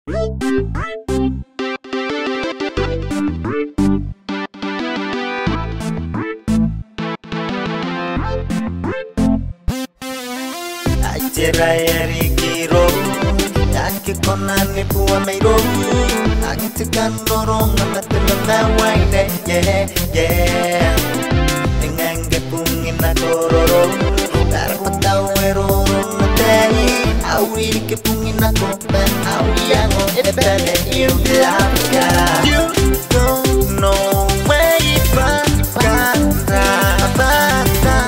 Tera Riki Irou, Yaki konani buwa Irou, Agitikan dorong na waine, yeah. Dengan gepungin akororo, darpatau eroro natei, auri gepungin ako ben auri yango ebene you love you don't know where you find bata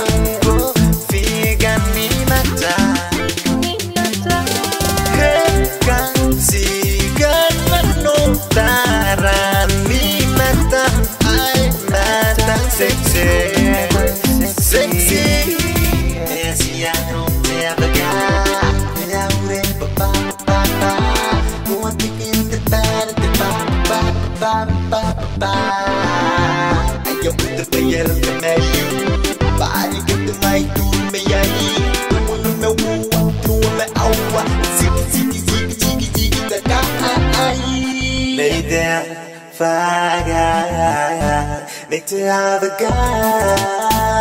go figan ni mata. Sexy, esse ano me apagar. Laure, papá, uma pequena papá. Aí eu pude banheiro também. Vai que tu vai tudo me aí. Tu no meu rua, tu me aua. Zig, da cá. Lay down, fire. Make to have a guy.